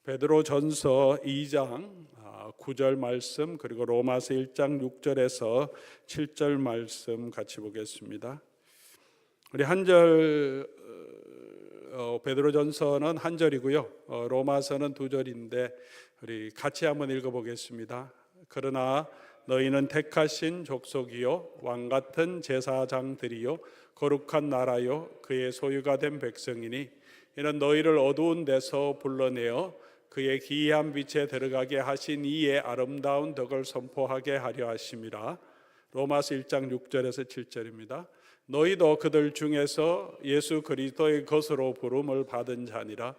베드로전서 2장 9절 말씀, 그리고 로마서 1장 6절에서 7절 말씀 같이 보겠습니다. 우리 한절 베드로전서는 한 절이고요, 로마서는 두 절인데 우리 같이 한번 읽어보겠습니다. 그러나 너희는 택하신 족속이요 왕같은 제사장들이요 거룩한 나라요 그의 소유가 된 백성이니 이는 너희를 어두운 데서 불러내어 그의 기이한 빛에 들어가게 하신 이의 아름다운 덕을 선포하게 하려 하심이라. 로마서 1장 6절에서 7절입니다. 너희도 그들 중에서 예수 그리스도의 것으로 부름을 받은 자니라.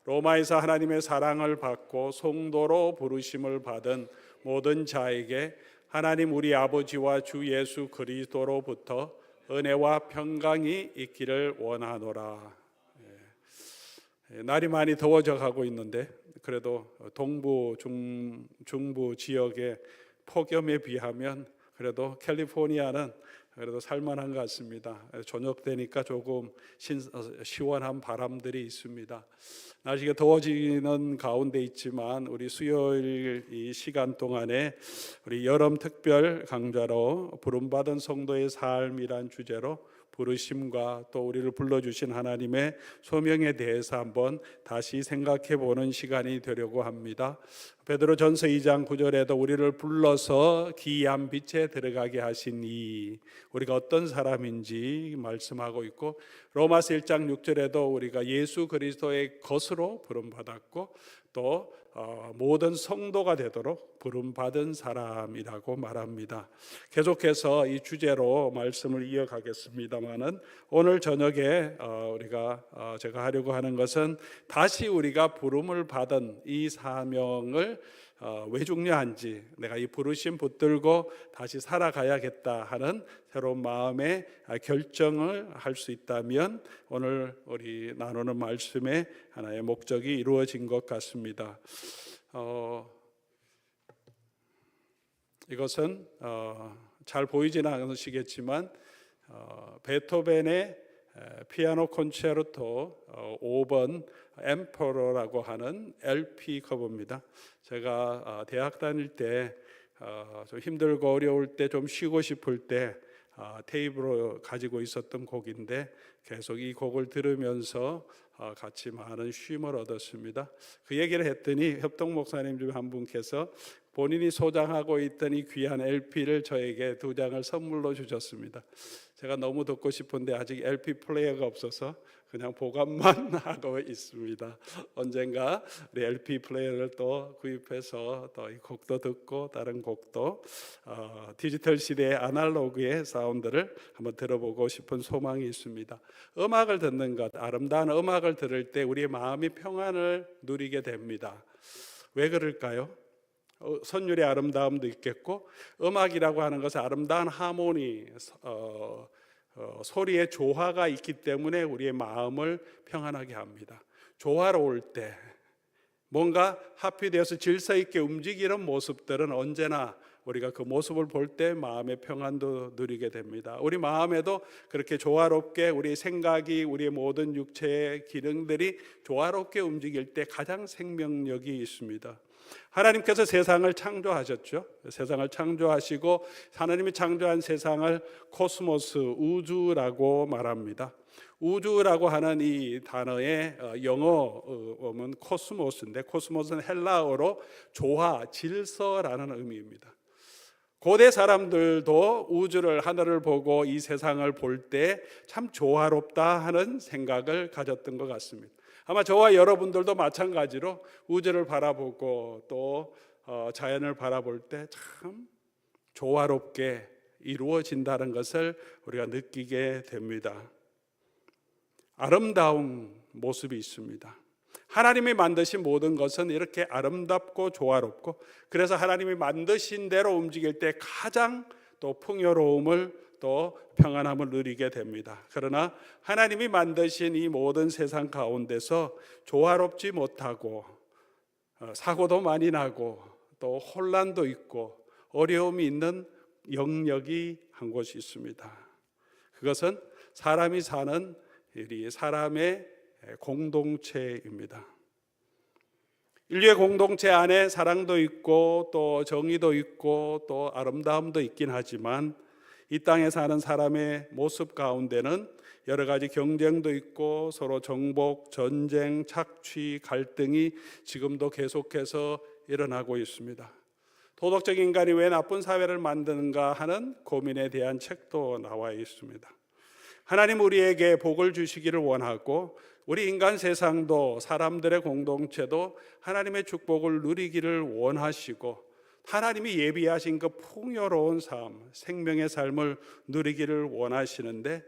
로마에서 하나님의 사랑을 받고 성도로 부르심을 받은 모든 자에게 하나님 우리 아버지와 주 예수 그리스도로부터 은혜와 평강이 있기를 원하노라. 날이 많이 더워져 가고 있는데 그래도 동부 중부 지역의 폭염에 비하면 그래도 캘리포니아는 그래도 살만한 것 같습니다. 저녁 되니까 조금 시원한 바람들이 있습니다. 날씨가 더워지는 가운데 있지만 우리 수요일 이 시간 동안에 우리 여름 특별 강좌로 부름받은 성도의 삶이란 주제로 부르심과 또 우리를 불러주신 하나님의 소명에 대해서 한번 다시 생각해 보는 시간이 되려고 합니다. 베드로전서 2장 9절에도 우리를 불러서 기이한 빛에 들어가게 하신 이 우리가 어떤 사람인지 말씀하고 있고, 로마서 1장 6절에도 우리가 예수 그리스도의 것으로 부름받았고 또 모든 성도가 되도록 부름받은 사람이라고 말합니다. 계속해서 이 주제로 말씀을 이어가겠습니다만은 오늘 저녁에 제가 하려고 하는 것은 다시 우리가 부름을 받은 이 사명을 왜 중요한지, 내가 이 부르심 붙들고 다시 살아가야겠다 하는 새로운 마음의 결정을 할 수 있다면 오늘 우리 나누는 말씀의 하나의 목적이 이루어진 것 같습니다. 이것은 잘 보이지는 않으시겠지만 베토벤의 피아노 콘체르토 5번 엠퍼러라고 하는 LP 커버입니다. 제가 대학 다닐 때 좀 힘들고 어려울 때 좀 쉬고 싶을 때 테이프로 가지고 있었던 곡인데 계속 이 곡을 들으면서 같이 많은 쉼을 얻었습니다. 그 얘기를 했더니 협동 목사님 중 한 분께서 본인이 소장하고 있던 이 귀한 LP를 저에게 2장을 선물로 주셨습니다. 제가 너무 듣고 싶은데 아직 LP 플레이어가 없어서 그냥 보관만 하고 있습니다. 언젠가 우리 LP 플레이어를 또 구입해서 또 이 곡도 듣고 다른 곡도 디지털 시대의 아날로그의 사운드를 한번 들어보고 싶은 소망이 있습니다. 음악을 듣는 것, 아름다운 음악을 들을 때 우리의 마음이 평안을 누리게 됩니다. 왜 그럴까요? 선율의 아름다움도 있겠고, 음악이라고 하는 것은 아름다운 하모니, 소리의 조화가 있기 때문에 우리의 마음을 평안하게 합니다. 조화로울 때 뭔가 합의되어서 질서 있게 움직이는 모습들은 언제나 우리가 그 모습을 볼 때 마음의 평안도 누리게 됩니다. 우리 마음에도 그렇게 조화롭게 우리 생각이, 우리의 모든 육체의 기능들이 조화롭게 움직일 때 가장 생명력이 있습니다. 하나님께서 세상을 창조하셨죠. 세상을 창조하시고 하나님이 창조한 세상을 코스모스, 우주라고 말합니다. 우주라고 하는 이 단어의 영어음은 코스모스인데, 코스모스는 헬라어로 조화, 질서라는 의미입니다. 고대 사람들도 우주를, 하늘을 보고 이 세상을 볼 때 참 조화롭다 하는 생각을 가졌던 것 같습니다. 아마 저와 여러분들도 마찬가지로 우주를 바라보고 또 자연을 바라볼 때 참 조화롭게 이루어진다는 것을 우리가 느끼게 됩니다. 아름다운 모습이 있습니다. 하나님이 만드신 모든 것은 이렇게 아름답고 조화롭고, 그래서 하나님이 만드신 대로 움직일 때 가장 또 풍요로움을 또 평안함을 누리게 됩니다. 그러나 하나님이 만드신 이 모든 세상 가운데서 조화롭지 못하고 사고도 많이 나고 또 혼란도 있고 어려움이 있는 영역이 한 곳이 있습니다. 그것은 사람이 사는 사람의 공동체입니다. 인류의 공동체 안에 사랑도 있고 또 정의도 있고 또 아름다움도 있긴 하지만 이 땅에 사는 사람의 모습 가운데는 여러 가지 경쟁도 있고 서로 정복, 전쟁, 착취, 갈등이 지금도 계속해서 일어나고 있습니다. 도덕적 인간이 왜 나쁜 사회를 만드는가 하는 고민에 대한 책도 나와 있습니다. 하나님 우리에게 복을 주시기를 원하고 우리 인간 세상도 사람들의 공동체도 하나님의 축복을 누리기를 원하시고 하나님이 예비하신 그 풍요로운 삶, 생명의 삶을 누리기를 원하시는데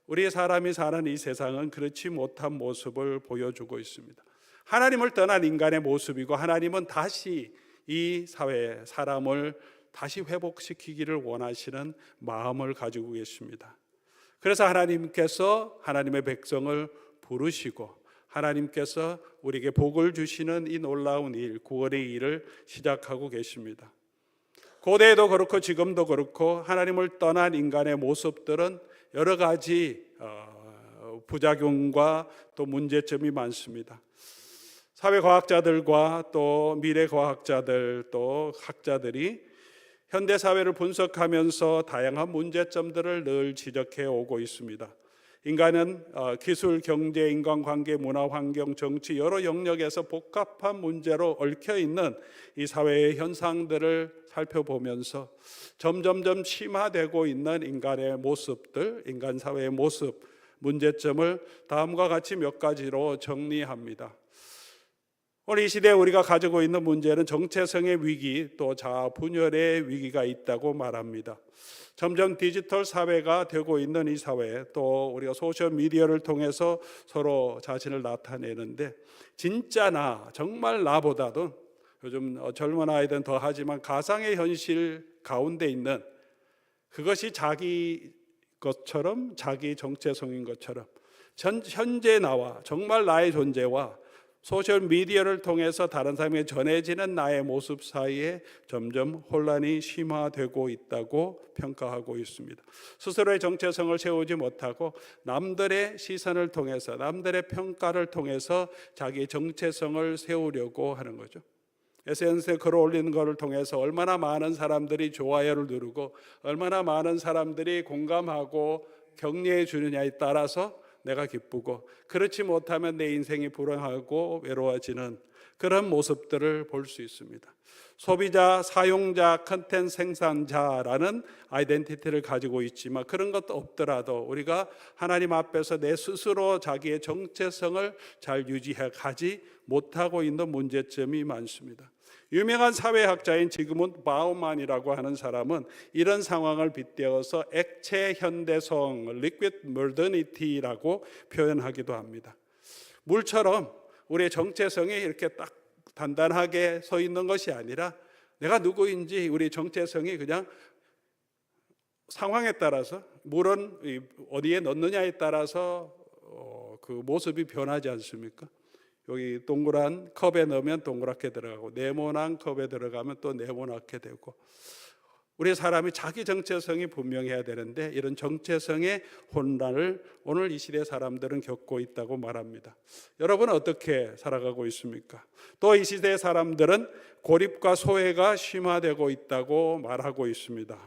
우리 사람이 사는 이 세상은 그렇지 못한 모습을 보여주고 있습니다. 하나님을 떠난 인간의 모습이고 하나님은 다시 이 사회, 사람을 다시 회복시키기를 원하시는 마음을 가지고 계십니다. 그래서 하나님께서 하나님의 백성을 부르시고 하나님께서 우리에게 복을 주시는 이 놀라운 일, 구원의 일을 시작하고 계십니다. 고대에도 그렇고 지금도 그렇고 하나님을 떠난 인간의 모습들은 여러 가지 부작용과 또 문제점이 많습니다. 사회과학자들과 또 미래과학자들 또 학자들이 현대사회를 분석하면서 다양한 문제점들을 늘 지적해 오고 있습니다. 인간은 기술, 경제, 인간관계, 문화, 환경, 정치 여러 영역에서 복잡한 문제로 얽혀있는 이 사회의 현상들을 살펴보면서 점점점 심화되고 있는 인간의 모습들, 인간 사회의 모습, 문제점을 다음과 같이 몇 가지로 정리합니다. 오늘 이 시대에 우리가 가지고 있는 문제는 정체성의 위기 또 자아 분열의 위기가 있다고 말합니다. 점점 디지털 사회가 되고 있는 이 사회 또 우리가 소셜 미디어를 통해서 서로 자신을 나타내는데 진짜 나 정말 나보다도 요즘 젊은 아이들은 더 하지만 가상의 현실 가운데 있는 그것이 자기 것처럼 자기 정체성인 것처럼 현재 나와 정말 나의 존재와 소셜 미디어를 통해서 다른 사람에게 전해지는 나의 모습 사이에 점점 혼란이 심화되고 있다고 평가하고 있습니다. 스스로의 정체성을 세우지 못하고 남들의 시선을 통해서 남들의 평가를 통해서 자기의 정체성을 세우려고 하는 거죠. SNS에 글을 올리는 것을 통해서 얼마나 많은 사람들이 좋아요를 누르고 얼마나 많은 사람들이 공감하고 격려해 주느냐에 따라서 내가 기쁘고 그렇지 못하면 내 인생이 불행하고 외로워지는 그런 모습들을 볼 수 있습니다. 소비자, 사용자, 컨텐츠 생산자라는 아이덴티티를 가지고 있지만 그런 것도 없더라도 우리가 하나님 앞에서 내 스스로 자기의 정체성을 잘 유지해 가지 못하고 있는 문제점이 많습니다. 유명한 사회학자인 지그문드 바우만이라고 하는 사람은 이런 상황을 빗대어서 액체 현대성, liquid modernity라고 표현하기도 합니다. 물처럼 우리의 정체성이 이렇게 딱 단단하게 서 있는 것이 아니라 내가 누구인지 우리 정체성이 그냥 상황에 따라서 물은 어디에 넣느냐에 따라서 그 모습이 변하지 않습니까? 여기 동그란 컵에 넣으면 동그랗게 들어가고 네모난 컵에 들어가면 또 네모나게 되고 우리 사람이 자기 정체성이 분명해야 되는데 이런 정체성의 혼란을 오늘 이 시대 사람들은 겪고 있다고 말합니다. 여러분은 어떻게 살아가고 있습니까? 또 이 시대 사람들은 고립과 소외가 심화되고 있다고 말하고 있습니다.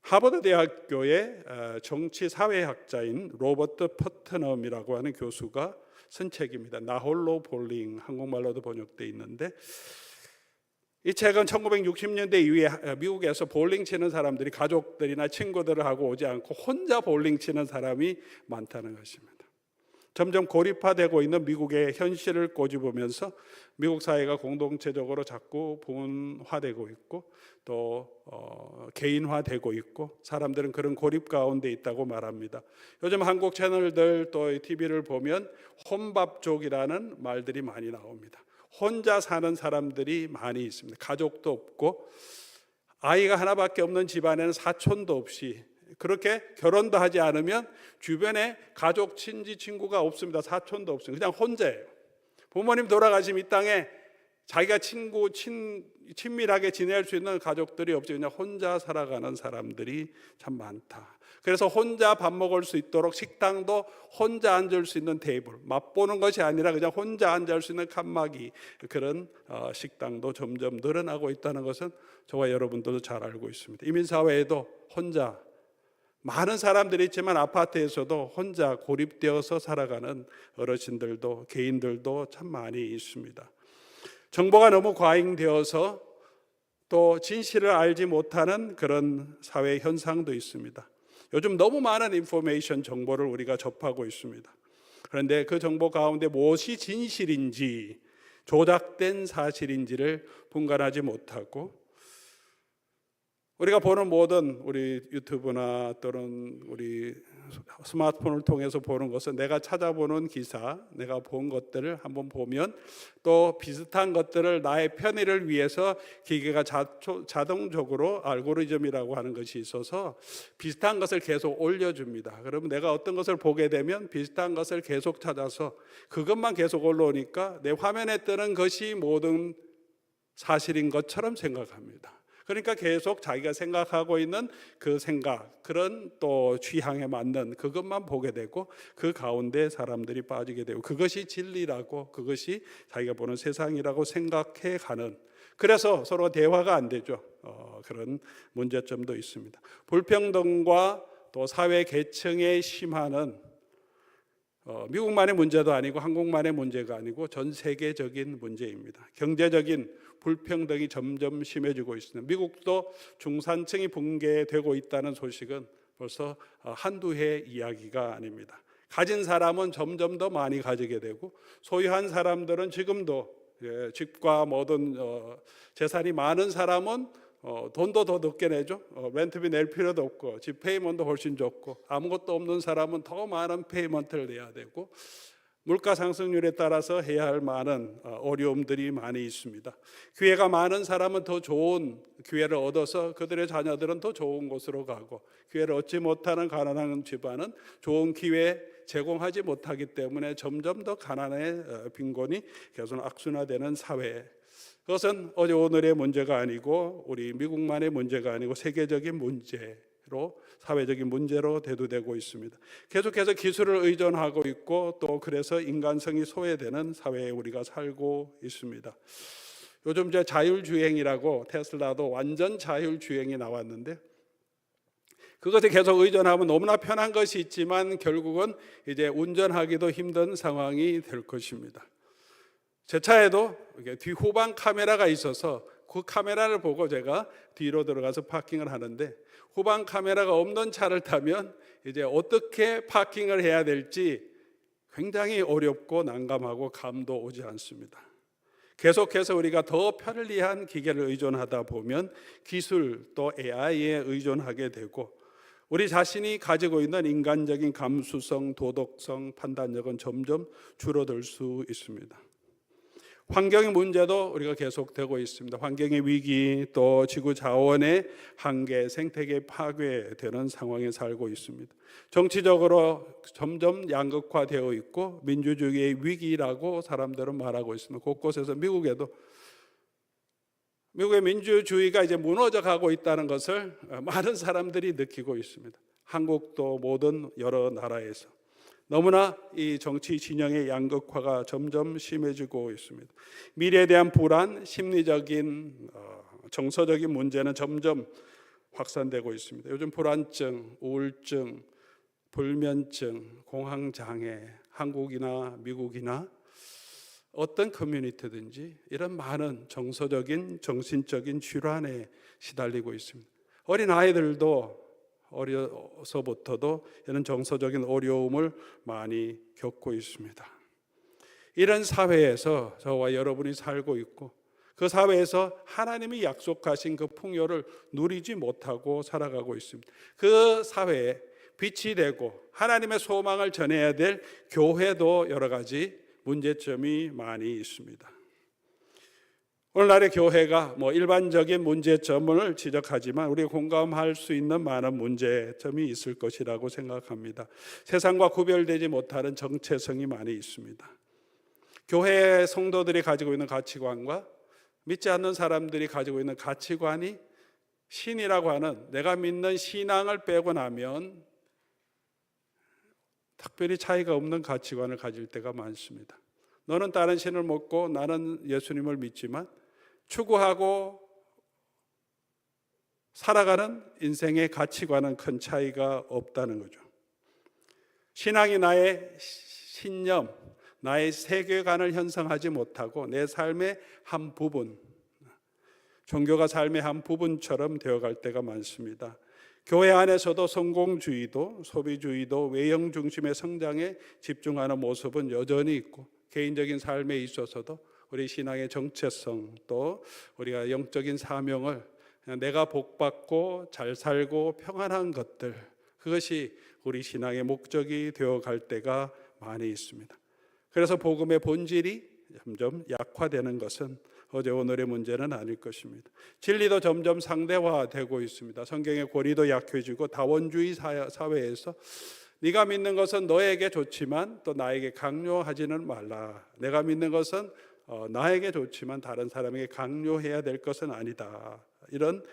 하버드 대학교의 정치사회학자인 로버트 퍼트넘이라고 하는 교수가 쓴 책입니다. 나 홀로 볼링, 한국말로도 번역되어 있는데 이 책은 1960년대 이후에 미국에서 볼링 치는 사람들이 가족들이나 친구들을 하고 오지 않고 혼자 볼링 치는 사람이 많다는 것입니다. 점점 고립화되고 있는 미국의 현실을 꼬집으면서 미국 사회가 공동체적으로 자꾸 분화되고 있고 또 개인화되고 있고 사람들은 그런 고립 가운데 있다고 말합니다. 요즘 한국 채널들 또 TV를 보면 혼밥족이라는 말들이 많이 나옵니다. 혼자 사는 사람들이 많이 있습니다. 가족도 없고 아이가 하나밖에 없는 집안에는 사촌도 없이 그렇게 결혼도 하지 않으면 주변에 가족, 친지, 친구가 없습니다. 사촌도 없습니다. 그냥 혼자예요. 부모님 돌아가시면 이 땅에 자기가 친밀하게 지낼 수 있는 가족들이 없이 그냥 혼자 살아가는 사람들이 참 많다. 그래서 혼자 밥 먹을 수 있도록 식당도 혼자 앉을 수 있는 테이블, 맛보는 것이 아니라 그냥 혼자 앉을 수 있는 칸막이, 그런 식당도 점점 늘어나고 있다는 것은 저와 여러분들도 잘 알고 있습니다. 이민사회에도 혼자 많은 사람들이 있지만 아파트에서도 혼자 고립되어서 살아가는 어르신들도 개인들도 참 많이 있습니다. 정보가 너무 과잉되어서 또 진실을 알지 못하는 그런 사회 현상도 있습니다. 요즘 너무 많은 인포메이션 정보를 우리가 접하고 있습니다. 그런데 그 정보 가운데 무엇이 진실인지 조작된 사실인지를 분간하지 못하고 우리가 보는 모든 우리 유튜브나 또는 우리 스마트폰을 통해서 보는 것은 내가 찾아보는 기사, 내가 본 것들을 한번 보면 또 비슷한 것들을 나의 편의를 위해서 기계가 자동적으로 알고리즘이라고 하는 것이 있어서 비슷한 것을 계속 올려줍니다. 그러면 내가 어떤 것을 보게 되면 비슷한 것을 계속 찾아서 그것만 계속 올라오니까 내 화면에 뜨는 것이 모든 사실인 것처럼 생각합니다. 그러니까 계속 자기가 생각하고 있는 그 생각, 그런 또 취향에 맞는 그것만 보게 되고 그 가운데 사람들이 빠지게 되고 그것이 진리라고, 그것이 자기가 보는 세상이라고 생각해 가는, 그래서 서로 대화가 안 되죠. 그런 문제점도 있습니다. 불평등과 또 사회 계층의 심화는 미국만의 문제도 아니고 한국만의 문제가 아니고 전 세계적인 문제입니다. 경제적인 불평등이 점점 심해지고 있습니다. 미국도 중산층이 붕괴되고 있다는 소식은 벌써 한두 해 이야기가 아닙니다. 가진 사람은 점점 더 많이 가지게 되고 소유한 사람들은 지금도 집과 모든 재산이 많은 사람은 돈도 더 늦게 내죠. 렌트비 낼 필요도 없고 집 페이먼트도 훨씬 적고, 아무것도 없는 사람은 더 많은 페이먼트를 내야 되고 물가 상승률에 따라서 해야 할 많은 어려움들이 많이 있습니다. 기회가 많은 사람은 더 좋은 기회를 얻어서 그들의 자녀들은 더 좋은 곳으로 가고, 기회를 얻지 못하는 가난한 집안은 좋은 기회 제공하지 못하기 때문에 점점 더 가난의 빈곤이 계속 악순환되는 사회. 그것은 어제 오늘의 문제가 아니고 우리 미국만의 문제가 아니고 세계적인 문제로, 사회적인 문제로 대두되고 있습니다. 계속해서 기술을 의존하고 있고 또 그래서 인간성이 소외되는 사회에 우리가 살고 있습니다. 요즘 이제 자율주행이라고 테슬라도 완전 자율주행이 나왔는데 그것에 계속 의존하면 너무나 편한 것이 있지만 결국은 이제 운전하기도 힘든 상황이 될 것입니다. 제 차에도 뒤 후방 카메라가 있어서 그 카메라를 보고 제가 뒤로 들어가서 파킹을 하는데, 후방 카메라가 없는 차를 타면 이제 어떻게 파킹을 해야 될지 굉장히 어렵고 난감하고 감도 오지 않습니다. 계속해서 우리가 더 편리한 기계를 의존하다 보면 기술 또 AI에 의존하게 되고 우리 자신이 가지고 있는 인간적인 감수성, 도덕성, 판단력은 점점 줄어들 수 있습니다. 환경의 문제도 우리가 계속되고 있습니다. 환경의 위기, 또 지구 자원의 한계, 생태계 파괴되는 상황에 살고 있습니다. 정치적으로 점점 양극화되어 있고 민주주의의 위기라고 사람들은 말하고 있습니다. 곳곳에서 미국의 민주주의가 이제 무너져 가고 있다는 것을 많은 사람들이 느끼고 있습니다. 한국도 모든 여러 나라에서 너무나 이 정치 진영의 양극화가 점점 심해지고 있습니다. 미래에 대한 불안, 심리적인 정서적인 문제는 점점 확산되고 있습니다. 요즘 불안증, 우울증, 불면증, 공황장애, 한국이나 미국이나 어떤 커뮤니티든지 이런 많은 정서적인, 정신적인 질환에 시달리고 있습니다. 어린 아이들도 어려서부터도 이런 정서적인 어려움을 많이 겪고 있습니다. 이런 사회에서 저와 여러분이 살고 있고 그 사회에서 하나님이 약속하신 그 풍요를 누리지 못하고 살아가고 있습니다. 그 사회에 빛이 되고 하나님의 소망을 전해야 될 교회도 여러 가지 문제점이 많이 있습니다. 오늘날의 교회가 일반적인 문제점을 지적하지만 우리가 공감할 수 있는 많은 문제점이 있을 것이라고 생각합니다. 세상과 구별되지 못하는 정체성이 많이 있습니다. 교회 성도들이 가지고 있는 가치관과 믿지 않는 사람들이 가지고 있는 가치관이 신이라고 하는 내가 믿는 신앙을 빼고 나면 특별히 차이가 없는 가치관을 가질 때가 많습니다. 너는 다른 신을 믿고 나는 예수님을 믿지만 추구하고 살아가는 인생의 가치관은 큰 차이가 없다는 거죠. 신앙이 나의 신념, 나의 세계관을 형성하지 못하고 내 삶의 한 부분, 종교가 삶의 한 부분처럼 되어갈 때가 많습니다. 교회 안에서도 성공주의도 소비주의도 외형 중심의 성장에 집중하는 모습은 여전히 있고, 개인적인 삶에 있어서도 우리 신앙의 정체성, 또 우리가 영적인 사명을 내가 복받고 잘 살고 평안한 것들, 그것이 우리 신앙의 목적이 되어갈 때가 많이 있습니다. 그래서 복음의 본질이 점점 약화되는 것은 어제 오늘의 문제는 아닐 것입니다. 진리도 점점 상대화되고 있습니다. 성경의 고리도 약해지고 다원주의 사회에서 네가 믿는 것은 너에게 좋지만 또 나에게 강요하지는 말라. 내가 믿는 것은 나에게 좋지만 다른 사람에게 강요해야 될 것은 아니다. 이런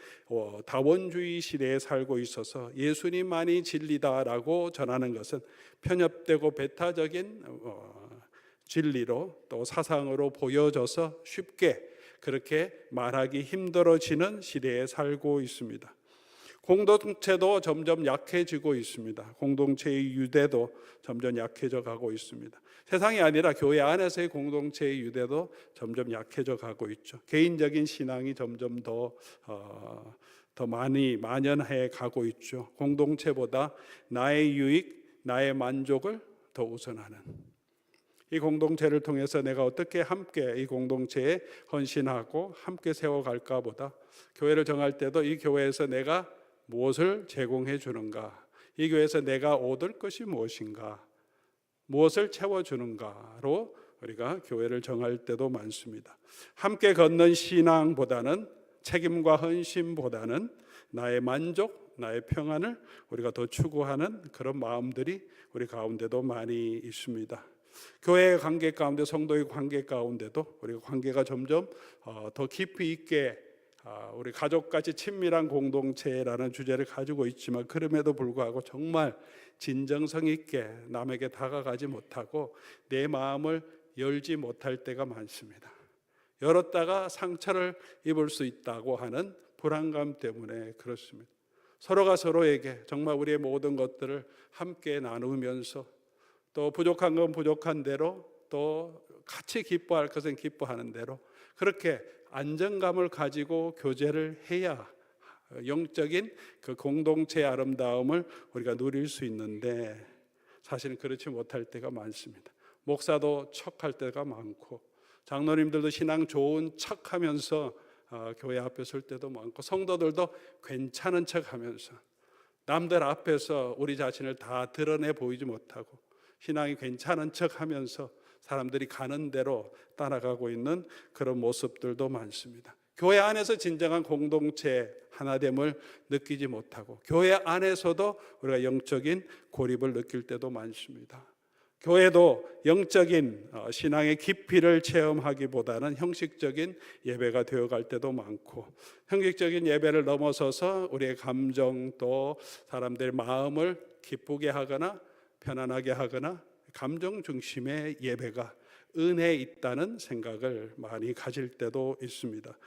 다원주의 시대에 살고 있어서 예수님만이 진리다라고 전하는 것은 편협되고 배타적인 진리로 또 사상으로 보여져서 쉽게 그렇게 말하기 힘들어지는 시대에 살고 있습니다. 공동체도 점점 약해지고 있습니다. 공동체의 유대도 점점 약해져 가고 있습니다. 세상이 아니라 교회 안에서의 공동체의 유대도 점점 약해져 가고 있죠. 개인적인 신앙이 점점 더 많이 만연해 가고 있죠. 공동체보다 나의 유익, 나의 만족을 더 우선하는, 이 공동체를 통해서 내가 어떻게 함께 이 공동체에 헌신하고 함께 세워갈까 보다 교회를 정할 때도 이 교회에서 내가 무엇을 제공해 주는가, 이 교회에서 내가 얻을 것이 무엇인가, 무엇을 채워주는가로 우리가 교회를 정할 때도 많습니다. 함께 걷는 신앙보다는, 책임과 헌신보다는 나의 만족, 나의 평안을 우리가 더 추구하는 그런 마음들이 우리 가운데도 많이 있습니다. 교회의 관계 가운데, 성도의 관계 가운데도 우리가 관계가 점점 더 깊이 있게, 우리 가족같이 친밀한 공동체라는 주제를 가지고 있지만 그럼에도 불구하고 정말 진정성 있게 남에게 다가가지 못하고 내 마음을 열지 못할 때가 많습니다. 열었다가 상처를 입을 수 있다고 하는 불안감 때문에 그렇습니다. 서로가 서로에게 정말 우리의 모든 것들을 함께 나누면서 또 부족한 건 부족한 대로, 또 같이 기뻐할 것은 기뻐하는 대로 그렇게 안정감을 가지고 교제를 해야 영적인 그 공동체의 아름다움을 우리가 누릴 수 있는데, 사실은 그렇지 못할 때가 많습니다. 목사도 척할 때가 많고, 장로님들도 신앙 좋은 척하면서 교회 앞에 설 때도 많고, 성도들도 괜찮은 척하면서 남들 앞에서 우리 자신을 다 드러내 보이지 못하고 신앙이 괜찮은 척하면서 사람들이 가는 대로 따라가고 있는 그런 모습들도 많습니다. 교회 안에서 진정한 공동체 하나됨을 느끼지 못하고 교회 안에서도 우리가 영적인 고립을 느낄 때도 많습니다. 교회도 영적인 신앙의 깊이를 체험하기보다는 형식적인 예배가 되어갈 때도 많고, 형식적인 예배를 넘어서서 우리의 감정, 또 사람들의 마음을 기쁘게 하거나 편안하게 하거나 감정 중심의 예배가 은혜에 있다는 생각을 많이 가질 때도 있습니다.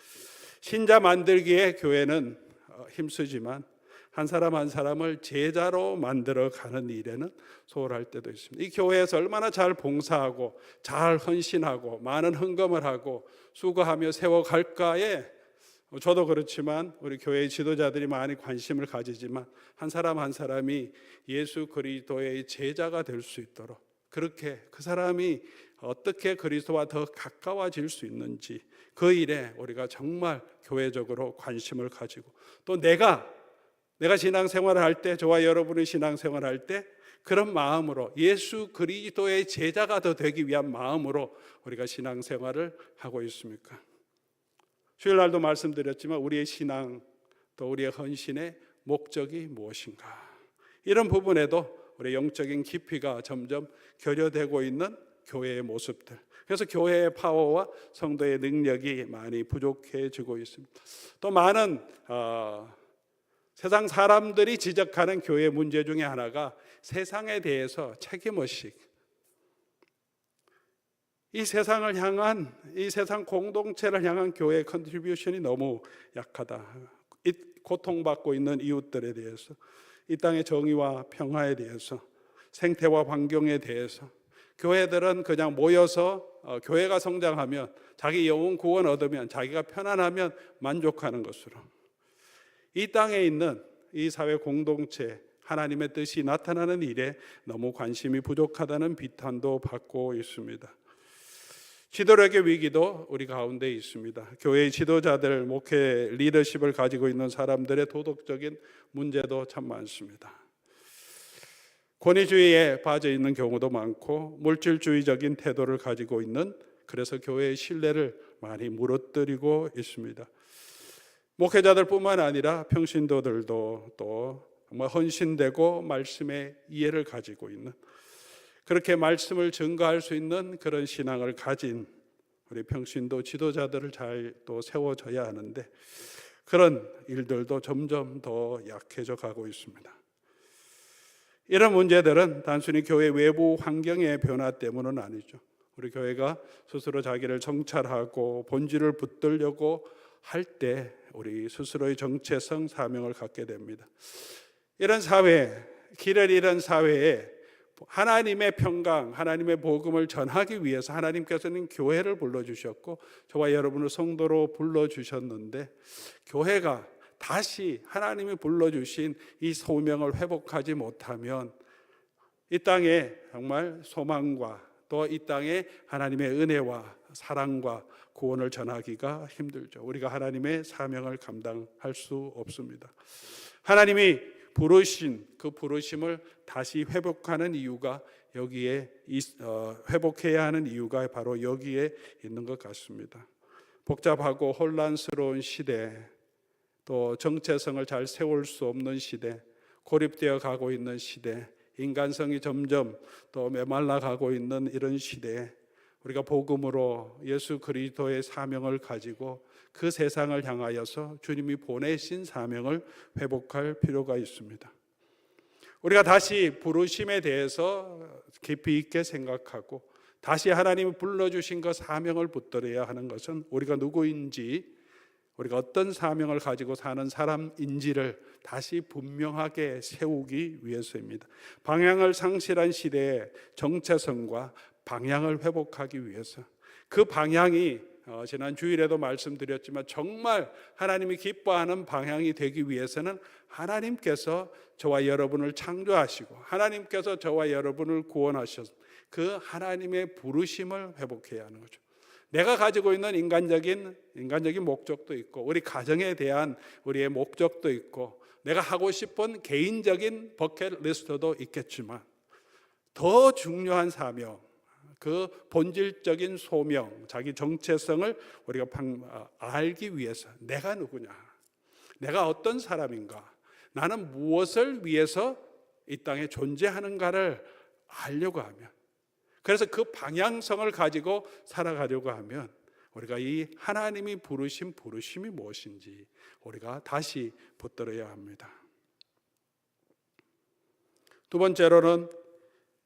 신자 만들기에 교회는 힘쓰지만 한 사람 한 사람을 제자로 만들어가는 일에는 소홀할 때도 있습니다. 이 교회에서 얼마나 잘 봉사하고 잘 헌신하고 많은 헌금을 하고 수고하며 세워갈까에, 저도 그렇지만 우리 교회의 지도자들이 많이 관심을 가지지만 한 사람 한 사람이 예수 그리스도의 제자가 될 수 있도록, 그렇게 그 사람이 어떻게 그리스도와 더 가까워질 수 있는지 그 일에 우리가 정말 교회적으로 관심을 가지고, 또 내가 신앙생활을 할 때, 저와 여러분의 신앙생활을 할 때 그런 마음으로 예수 그리스도의 제자가 더 되기 위한 마음으로 우리가 신앙생활을 하고 있습니까? 주일날도 말씀드렸지만 우리의 신앙, 또 우리의 헌신의 목적이 무엇인가, 이런 부분에도 우리의 영적인 깊이가 점점 결여되고 있는 교회의 모습들. 그래서 교회의 파워와 성도의 능력이 많이 부족해지고 있습니다. 또 많은 세상 사람들이 지적하는 교회 문제 중에 하나가 세상에 대해서 책임의식, 이 세상을 향한, 이 세상 공동체를 향한 교회의 컨트리뷰션이 너무 약하다. 고통받고 있는 이웃들에 대해서, 이 땅의 정의와 평화에 대해서, 생태와 환경에 대해서 교회들은 그냥 모여서 교회가 성장하면, 자기 영혼 구원 얻으면, 자기가 편안하면 만족하는 것으로, 이 땅에 있는 이 사회 공동체, 하나님의 뜻이 나타나는 일에 너무 관심이 부족하다는 비판도 받고 있습니다. 지도력의 위기도 우리 가운데 있습니다. 교회의 지도자들, 목회 리더십을 가지고 있는 사람들의 도덕적인 문제도 참 많습니다. 권위주의에 빠져 있는 경우도 많고, 물질주의적인 태도를 가지고 있는, 그래서 교회의 신뢰를 많이 무너뜨리고 있습니다. 목회자들뿐만 아니라 평신도들도 또 정말 헌신되고 말씀의 이해를 가지고 있는, 그렇게 말씀을 증거할 수 있는 그런 신앙을 가진 우리 평신도 지도자들을 잘 또 세워져야 하는데, 그런 일들도 점점 더 약해져 가고 있습니다. 이런 문제들은 단순히 교회 외부 환경의 변화 때문은 아니죠. 우리 교회가 스스로 자기를 정찰하고 본질을 붙들려고 할 때 우리 스스로의 정체성, 사명을 갖게 됩니다. 이런 사회, 길을 잃은 사회에 하나님의 평강, 하나님의 복음을 전하기 위해서 하나님께서는 교회를 불러주셨고, 저와 여러분을 성도로 불러주셨는데, 교회가 다시 하나님이 불러주신 이 소명을 회복하지 못하면 이 땅에 정말 소망과 또 이 땅에 하나님의 은혜와 사랑과 구원을 전하기가 힘들죠. 우리가 하나님의 사명을 감당할 수 없습니다. 하나님이 부르신 그 부르심을 다시 회복하는 이유가 여기에 회복해야 하는 이유가 바로 여기에 있는 것 같습니다. 복잡하고 혼란스러운 시대, 또 정체성을 잘 세울 수 없는 시대, 고립되어 가고 있는 시대, 인간성이 점점 또 메말라 가고 있는 이런 시대에 우리가 복음으로 예수 그리스도의 사명을 가지고 그 세상을 향하여서 주님이 보내신 사명을 회복할 필요가 있습니다. 우리가 다시 부르심에 대해서 깊이 있게 생각하고 다시 하나님이 불러주신 그 사명을 붙들어야 하는 것은 우리가 누구인지, 우리가 어떤 사명을 가지고 사는 사람인지를 다시 분명하게 세우기 위해서입니다. 방향을 상실한 시대의 정체성과 방향을 회복하기 위해서, 그 방향이 지난 주일에도 말씀드렸지만 정말 하나님이 기뻐하는 방향이 되기 위해서는 하나님께서 저와 여러분을 창조하시고 하나님께서 저와 여러분을 구원하셔서 그 하나님의 부르심을 회복해야 하는 거죠. 내가 가지고 있는 인간적인 목적도 있고, 우리 가정에 대한 우리의 목적도 있고, 내가 하고 싶은 개인적인 버킷리스트도 있겠지만 더 중요한 사명, 그 본질적인 소명, 자기 정체성을 우리가 알기 위해서, 내가 누구냐, 내가 어떤 사람인가, 나는 무엇을 위해서 이 땅에 존재하는가를 알려고 하면, 그래서 그 방향성을 가지고 살아가려고 하면 우리가 이 하나님이 부르신 부르심이 무엇인지 우리가 다시 붙들어야 합니다. 두 번째로는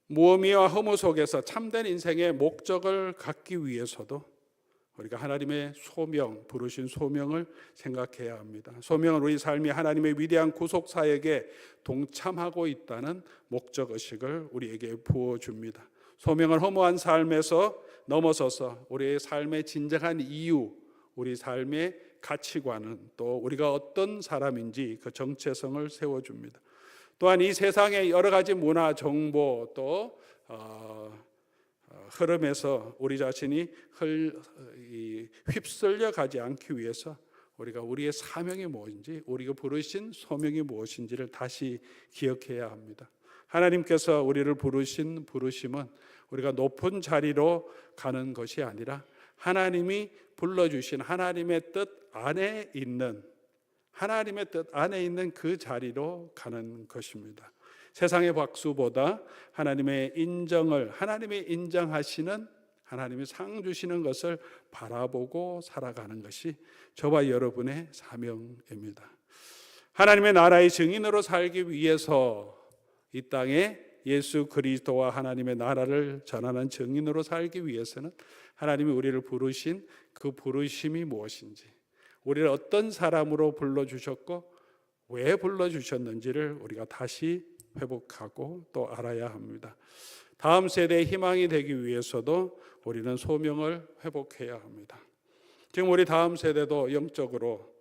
무의미와 허무 속에서 참된 인생의 목적을 갖기 위해서도 우리가 하나님의 소명, 부르신 소명을 생각해야 합니다. 소명은 우리 삶이 하나님의 위대한 구속사역에 동참하고 있다는 목적의식을 우리에게 부어줍니다. 소명은 허무한 삶에서 넘어서서 우리의 삶의 진정한 이유, 우리 삶의 가치관은, 또 우리가 어떤 사람인지 그 정체성을 세워줍니다. 또한 이 세상의 여러 가지 문화, 정보, 또 흐름에서 우리 자신이 휩쓸려 가지 않기 위해서 우리가 우리의 사명이 무엇인지, 우리가 부르신 소명이 무엇인지를 다시 기억해야 합니다. 하나님께서 우리를 부르신 부르심은 우리가 높은 자리로 가는 것이 아니라 하나님이 불러주신 하나님의 뜻 안에 있는 그 자리로 가는 것입니다. 세상의 박수보다 하나님의 인정을, 하나님이 인정하시는, 하나님이 상 주시는 것을 바라보고 살아가는 것이 저와 여러분의 사명입니다. 하나님의 나라의 증인으로 살기 위해서 이 땅에 예수 그리스도와 하나님의 나라를 전하는 증인으로 살기 위해서는 하나님이 우리를 부르신 그 부르심이 무엇인지, 우리를 어떤 사람으로 불러주셨고 왜 불러주셨는지를 우리가 다시 회복하고 또 알아야 합니다. 다음 세대의 희망이 되기 위해서도 우리는 소명을 회복해야 합니다. 지금 우리 다음 세대도 영적으로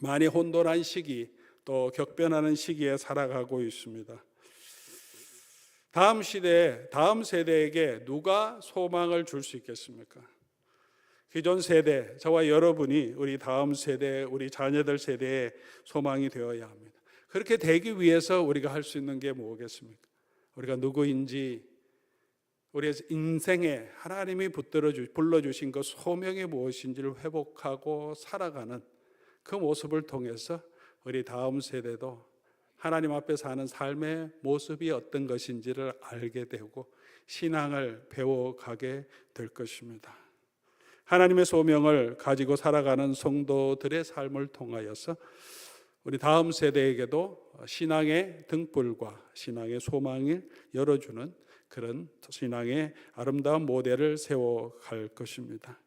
많이 혼돈한 시기, 또 격변하는 시기에 살아가고 있습니다. 다음 시대에, 다음 세대에게 누가 소망을 줄 수 있겠습니까? 기존 세대, 저와 여러분이 우리 다음 세대, 우리 자녀들 세대의 소망이 되어야 합니다. 그렇게 되기 위해서 우리가 할 수 있는 게 뭐겠습니까? 우리가 누구인지, 우리의 인생에 하나님이 불러주신 그 소명이 무엇인지를 회복하고 살아가는 그 모습을 통해서 우리 다음 세대도 하나님 앞에 사는 삶의 모습이 어떤 것인지를 알게 되고 신앙을 배워가게 될 것입니다. 하나님의 소명을 가지고 살아가는 성도들의 삶을 통하여서 우리 다음 세대에게도 신앙의 등불과 신앙의 소망을 열어주는 그런 신앙의 아름다운 모델을 세워갈 것입니다.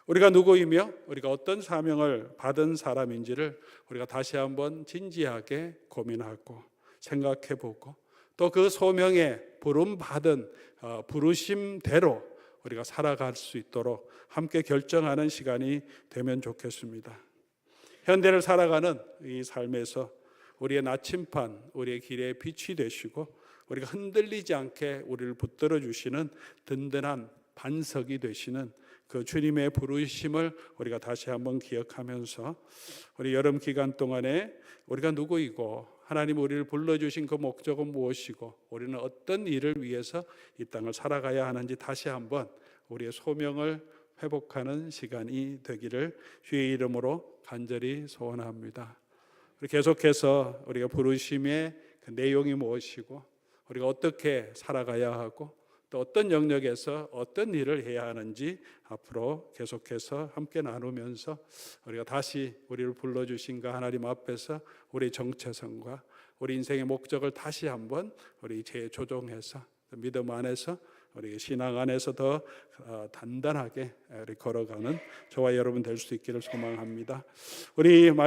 우리가 누구이며 우리가 어떤 사명을 받은 사람인지를 우리가 다시 한번 진지하게 고민하고 생각해보고 또 그 소명에 부름받은 부르심대로 우리가 살아갈 수 있도록 함께 결정하는 시간이 되면 좋겠습니다. 현대를 살아가는 이 삶에서 우리의 나침반, 우리의 길에 빛이 되시고 우리가 흔들리지 않게 우리를 붙들어 주시는 든든한 반석이 되시는 그 주님의 부르심을 우리가 다시 한번 기억하면서 우리 여름 기간 동안에 우리가 누구이고 하나님 우리를 불러주신 그 목적은 무엇이고 우리는 어떤 일을 위해서 이 땅을 살아가야 하는지 다시 한번 우리의 소명을 회복하는 시간이 되기를 주의 이름으로 간절히 소원합니다. 우리 계속해서 우리가 부르심의 그 내용이 무엇이고 우리가 어떻게 살아가야 하고 또 어떤 영역에서 어떤 일을 해야 하는지 앞으로 계속해서 함께 나누면서 우리가 다시 우리를 불러주신 그 하나님 앞에서 우리 정체성과 우리 인생의 목적을 다시 한번 우리 재조정해서 믿음 안에서 우리 신앙 안에서 더 단단하게 걸어가는 저와 여러분 될 수 있기를 소망합니다. 우리